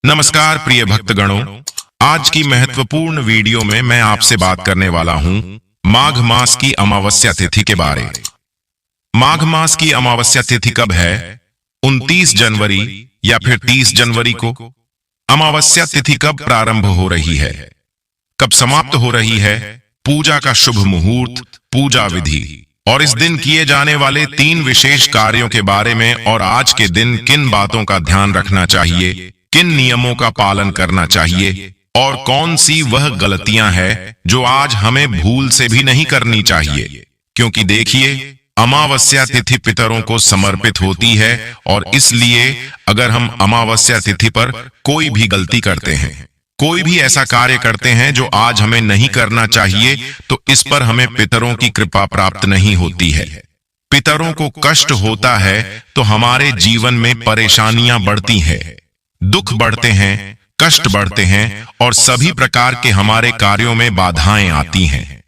नमस्कार प्रिय भक्तगणों, आज की महत्वपूर्ण वीडियो में मैं आपसे बात करने वाला हूं माघ मास की अमावस्या तिथि के बारे। माघ मास की अमावस्या तिथि कब है? 29 जनवरी या फिर 30 जनवरी को। अमावस्या तिथि कब प्रारंभ हो रही है, कब समाप्त हो रही है? पूजा का शुभ मुहूर्त, पूजा विधि और इस दिन किए जाने वाले 3 विशेष कार्यों के बारे में और आज के दिन किन बातों का ध्यान रखना चाहिए, किन नियमों का पालन करना चाहिए और कौन सी वह गलतियां हैं जो आज हमें भूल से भी नहीं करनी चाहिए। क्योंकि देखिए, अमावस्या तिथि पितरों को समर्पित होती है और इसलिए अगर हम अमावस्या तिथि पर कोई भी गलती करते हैं, कोई भी ऐसा कार्य करते हैं जो आज हमें नहीं करना चाहिए, तो इस पर हमें पितरों की कृपा प्राप्त नहीं होती है। पितरों को कष्ट होता है तो हमारे जीवन में परेशानियां बढ़ती हैं, दुख बढ़ते हैं, कष्ट बढ़ते हैं और सभी प्रकार के हमारे कार्यों में बाधाएं आती हैं।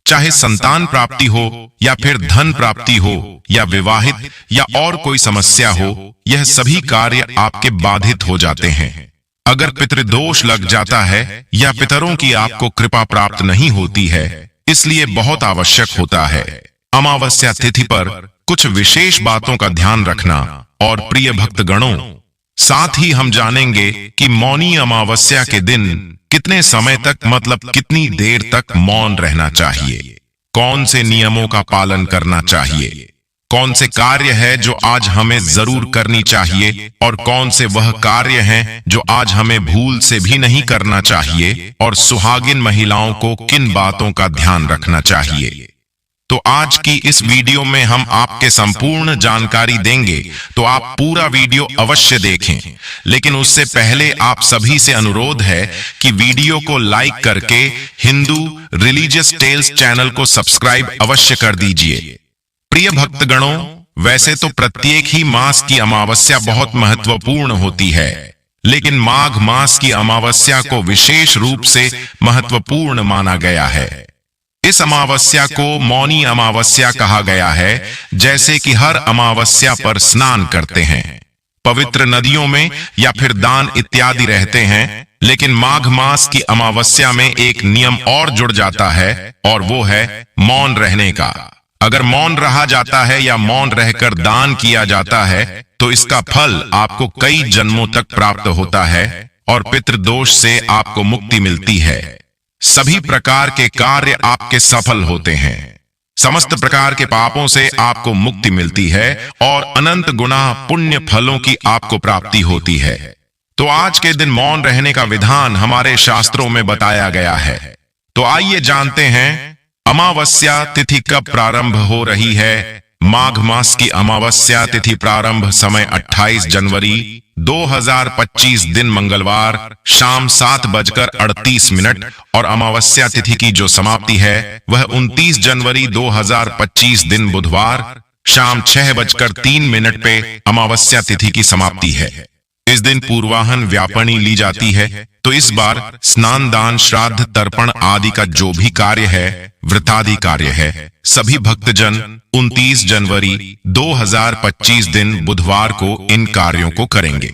चाहे संतान प्राप्ति हो या फिर धन प्राप्ति हो या विवाहित या और कोई समस्या हो, यह सभी कार्य आपके बाधित हो जाते हैं। अगर पितृदोष लग जाता है या पितरों की आपको कृपा प्राप्त नहीं होती है, इसलिए बहुत आवश्यक होता है अमावस्या तिथि पर कुछ विशेष बातों का ध्यान रखना। और प्रिय भक्तगणों, साथ ही हम जानेंगे कि मौनी अमावस्या के दिन कितने समय तक, मतलब कितनी देर तक मौन रहना चाहिए, कौन से नियमों का पालन करना चाहिए, कौन से कार्य है जो आज हमें जरूर करनी चाहिए और कौन से वह कार्य हैं जो आज हमें भूल से भी नहीं करना चाहिए, और सुहागिन महिलाओं को किन बातों का ध्यान रखना चाहिए। तो आज की इस वीडियो में हम आपके संपूर्ण जानकारी देंगे, तो आप पूरा वीडियो अवश्य देखें। लेकिन उससे पहले आप सभी से अनुरोध है कि वीडियो को लाइक करके हिंदू रिलीजियस टेल्स चैनल को सब्सक्राइब अवश्य कर दीजिए। प्रिय भक्तगणों, वैसे तो प्रत्येक ही मास की अमावस्या बहुत महत्वपूर्ण होती है, लेकिन माघ मास की अमावस्या को विशेष रूप से महत्वपूर्ण माना गया है। इस अमावस्या को मौनी अमावस्या कहा गया है, जैसे कि हर अमावस्या पर स्नान करते हैं, पवित्र नदियों में या फिर दान इत्यादि रहते हैं। लेकिन माघ मास की अमावस्या में एक नियम और जुड़ जाता है और वो है मौन रहने का। अगर मौन रहा जाता है या मौन रहकर दान किया जाता है, तो इसका फल आपको कई जन्मों तक प्राप्त होता है और पितृदोष से आपको मुक्ति मिलती है। सभी प्रकार के कार्य आपके सफल होते हैं, समस्त प्रकार के पापों से आपको मुक्ति मिलती है और अनंत गुना पुण्य फलों की आपको प्राप्ति होती है। तो आज के दिन मौन रहने का विधान हमारे शास्त्रों में बताया गया है। तो आइए जानते हैं अमावस्या तिथि कब प्रारंभ हो रही है। माघ मास की अमावस्या तिथि प्रारंभ समय 28 जनवरी 2025 दिन मंगलवार शाम 7:38 और अमावस्या तिथि की जो समाप्ति है वह 29 जनवरी 2025 दिन बुधवार शाम 6:03 पे अमावस्या तिथि की समाप्ति है। इस दिन पूर्वाहन व्यापनी ली जाती है। तो इस बार स्नान, दान, श्राद्ध, तर्पण आदि का जो भी कार्य है, व्रतादि कार्य है, सभी भक्तजन 29 जनवरी 2025 दिन बुधवार को इन कार्यों को करेंगे।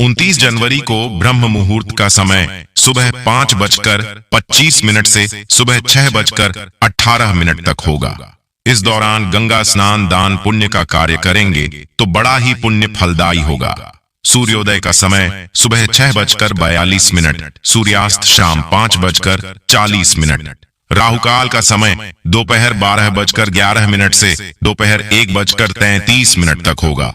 29 जनवरी को ब्रह्म मुहूर्त का समय सुबह 5:25 से सुबह 6:18 तक होगा। इस दौरान गंगा स्नान, दान, पुण्य का कार्य करेंगे तो बड़ा ही पुण्य फलदायी होगा। सूर्योदय का समय सुबह 6:42, सूर्यास्त शाम 5:40। राहुकाल का समय दोपहर 12:11 से दोपहर 1:33 तक होगा।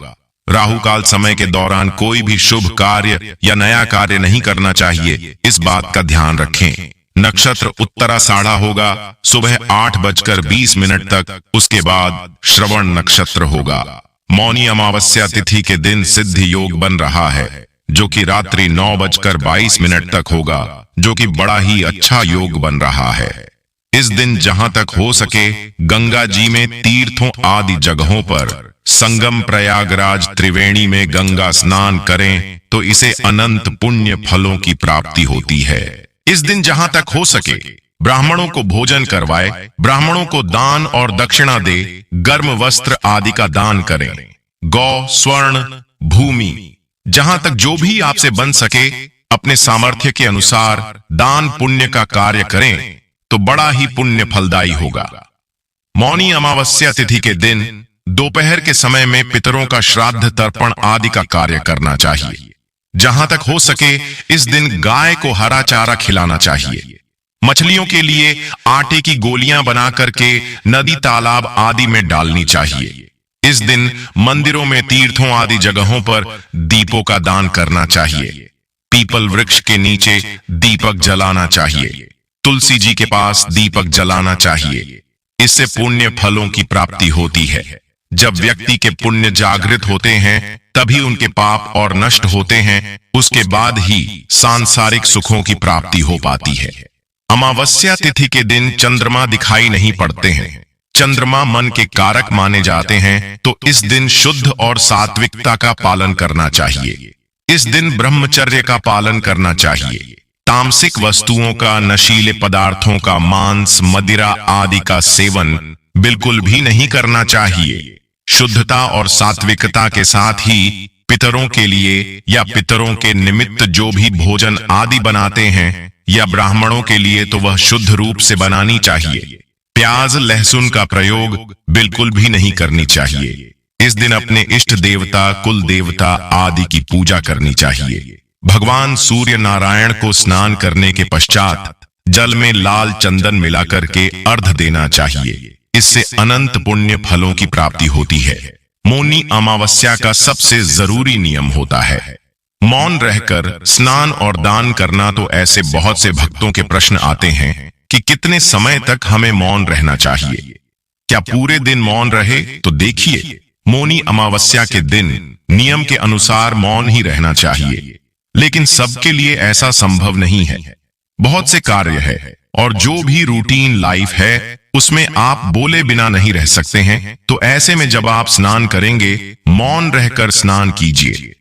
राहुकाल समय के दौरान कोई भी शुभ कार्य या नया कार्य नहीं करना चाहिए, इस बात का ध्यान रखें। नक्षत्र उत्तराषाढ़ा होगा सुबह 8:20 तक, उसके बाद श्रवण नक्षत्र होगा। मौनी अमावस्या तिथि के दिन सिद्धि योग बन रहा है, जो कि रात्रि 9:22 तक होगा, जो कि बड़ा ही अच्छा योग बन रहा है। इस दिन जहां तक हो सके गंगा जी में, तीर्थों आदि जगहों पर, संगम प्रयागराज त्रिवेणी में गंगा स्नान करें तो इसे अनंत पुण्य फलों की प्राप्ति होती है। इस दिन जहां तक हो सके ब्राह्मणों को भोजन करवाए, ब्राह्मणों को दान और दक्षिणा दे, गर्म वस्त्र आदि का दान करें। गौ, स्वर्ण, भूमि, जहां तक जो भी आपसे बन सके अपने सामर्थ्य के अनुसार दान पुण्य का कार्य करें तो बड़ा ही पुण्य फलदायी होगा। मौनी अमावस्या तिथि के दिन दोपहर के समय में पितरों का श्राद्ध तर्पण आदि का कार्य करना चाहिए। जहां तक हो सके इस दिन गाय को हरा चारा खिलाना चाहिए। मछलियों के लिए आटे की गोलियां बना करके नदी तालाब आदि में डालनी चाहिए। इस दिन मंदिरों में तीर्थों आदि जगहों पर दीपों का दान करना चाहिए। पीपल वृक्ष के नीचे दीपक जलाना चाहिए। तुलसी जी के पास दीपक जलाना चाहिए। इससे पुण्य फलों की प्राप्ति होती है। जब व्यक्ति के पुण्य जागृत होते हैं तभी उनके पाप और नष्ट होते हैं। उसके बाद ही सांसारिक सुखों की प्राप्ति हो पाती है। अमावस्या तिथि के दिन चंद्रमा दिखाई नहीं पड़ते हैं। चंद्रमा मन के कारक माने जाते हैं, तो इस दिन शुद्ध और सात्विकता का पालन करना चाहिए। इस दिन ब्रह्मचर्य का पालन करना चाहिए। तामसिक वस्तुओं का, नशीले पदार्थों का, मांस, मदिरा आदि का सेवन बिल्कुल भी नहीं करना चाहिए। शुद्धता और सात्विकता के साथ ही पितरों के लिए या पितरों के निमित्त जो भी भोजन आदि बनाते हैं या ब्राह्मणों के लिए तो वह शुद्ध रूप से बनानी चाहिए। प्याज लहसुन का प्रयोग बिल्कुल भी नहीं करनी चाहिए। इस दिन अपने इष्ट देवता, कुल देवता आदि की पूजा करनी चाहिए। भगवान सूर्य नारायण को स्नान करने के पश्चात जल में लाल चंदन मिलाकर के अर्घ देना चाहिए। इससे अनंत पुण्य फलों की प्राप्ति होती है। मौनी अमावस्या का सबसे जरूरी नियम होता है मौन रहकर स्नान और दान करना। तो ऐसे बहुत से भक्तों के प्रश्न आते हैं कि कितने समय तक हमें मौन रहना चाहिए, क्या पूरे दिन मौन रहे? तो देखिए, मौनी अमावस्या के दिन नियम के अनुसार मौन ही रहना चाहिए, लेकिन सबके लिए ऐसा संभव नहीं है। बहुत से कार्य है और जो भी रूटीन लाइफ है उसमें आप बोले बिना नहीं रह सकते हैं। तो ऐसे में जब आप स्नान करेंगे, मौन रहकर स्नान कीजिए।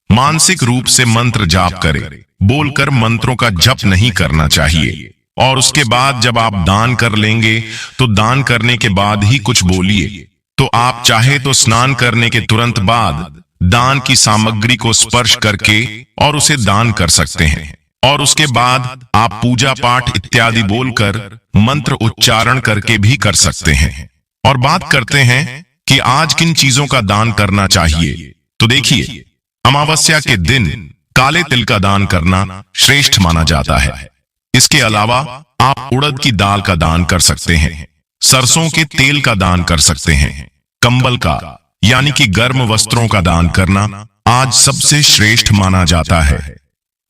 मानसिक रूप से मंत्र जाप करें। बोलकर मंत्रों का जप नहीं करना चाहिए। और उसके बाद जब आप दान कर लेंगे तो दान करने के बाद ही कुछ बोलिए। तो आप चाहे तो स्नान करने के तुरंत बाद दान की सामग्री को स्पर्श करके और उसे दान कर सकते हैं। और उसके बाद आप पूजा पाठ इत्यादि बोलकर मंत्र उच्चारण करके भी कर सकते हैं। और बात करते हैं कि आज किन चीजों का दान करना चाहिए। तो देखिए, अमावस्या के दिन काले तिल का दान करना श्रेष्ठ माना जाता है। इसके अलावा आप उड़द की दाल का दान कर सकते हैं। सरसों के तेल का दान कर सकते हैं। कंबल का यानी कि गर्म वस्त्रों का दान करना आज सबसे श्रेष्ठ माना जाता है।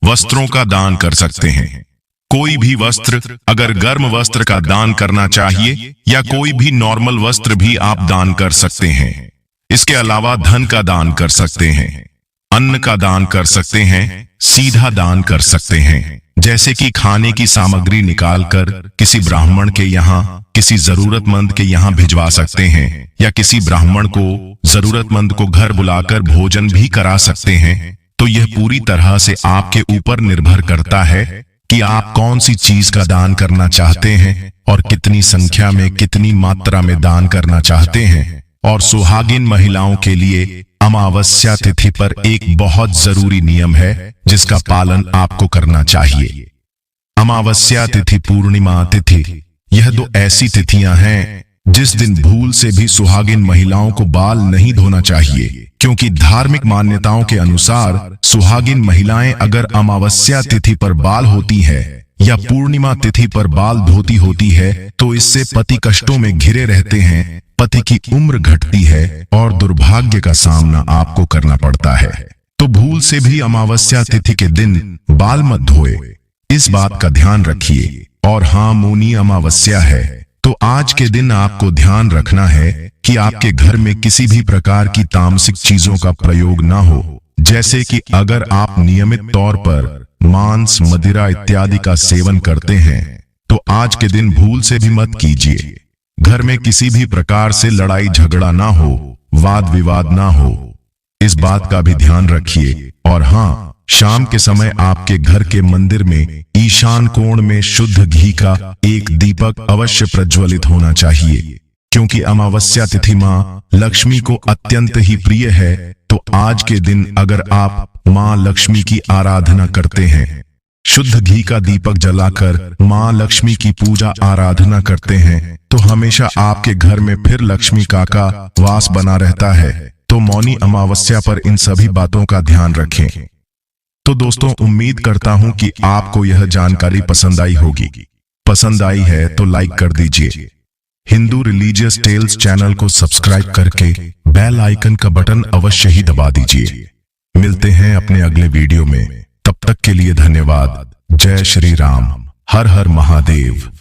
वस्त्रों का दान कर सकते हैं। कोई भी वस्त्र, अगर गर्म वस्त्र का दान करना चाहिए या कोई भी नॉर्मल वस्त्र भी आप दान कर सकते हैं। इसके अलावा धन का दान कर सकते हैं। अन्न का दान कर सकते हैं। सीधा दान कर सकते हैं, जैसे कि खाने की सामग्री निकालकर किसी ब्राह्मण के यहाँ, किसी जरूरतमंद के यहाँ भिजवा सकते हैं, या किसी ब्राह्मण को, जरूरतमंद को घर बुलाकर भोजन भी करा सकते हैं। तो यह पूरी तरह से आपके ऊपर निर्भर करता है कि आप कौन सी चीज का दान करना चाहते हैं और कितनी संख्या में, कितनी मात्रा में दान करना चाहते हैं। और सुहागिन महिलाओं के लिए अमावस्या तिथि पर एक बहुत जरूरी नियम है जिसका पालन आपको करना चाहिए। अमावस्या तिथि, पूर्णिमा तिथि, यह दो ऐसी तिथियां हैं जिस दिन भूल से भी सुहागिन महिलाओं को बाल नहीं धोना चाहिए, क्योंकि धार्मिक मान्यताओं के अनुसार सुहागिन महिलाएं अगर अमावस्या तिथि पर बाल होती है या पूर्णिमा तिथि पर बाल धोती होती है तो इससे पति कष्टों में घिरे रहते हैं, पति की उम्र घटती है और दुर्भाग्य का सामना आपको करना पड़ता है। तो भूल से भी अमावस्या तिथि के दिन बाल मत धोए, इस बात का ध्यान रखिए। और हाँ, मौनी अमावस्या है तो आज के दिन आपको ध्यान रखना है कि आपके घर में किसी भी प्रकार की तामसिक चीजों का प्रयोग ना हो। जैसे कि अगर आप नियमित तौर पर मांस, मदिरा इत्यादि का सेवन करते हैं तो आज के दिन भूल से भी मत कीजिए। घर में किसी भी प्रकार से लड़ाई झगड़ा ना हो, वाद विवाद ना हो, इस बात का भी ध्यान रखिए। और हाँ, शाम के समय आपके घर के मंदिर में ईशान कोण में शुद्ध घी का एक दीपक अवश्य प्रज्वलित होना चाहिए, क्योंकि अमावस्या तिथि मां लक्ष्मी को अत्यंत ही प्रिय है। तो आज के दिन अगर आप मां लक्ष्मी की आराधना करते हैं। शुद्ध घी का दीपक जलाकर मां लक्ष्मी की पूजा आराधना करते हैं तो हमेशा आपके घर में फिर लक्ष्मी का वास बना रहता है। तो मौनी अमावस्या पर इन सभी बातों का ध्यान रखें। तो दोस्तों, उम्मीद करता हूं कि आपको यह जानकारी पसंद आई होगी। पसंद आई है तो लाइक कर दीजिए। हिंदू रिलीजियस टेल्स चैनल को सब्सक्राइब करके बेल आइकन का बटन अवश्य ही दबा दीजिए। मिलते हैं अपने अगले वीडियो में, तब तक के लिए धन्यवाद। जय श्री राम, हर हर महादेव।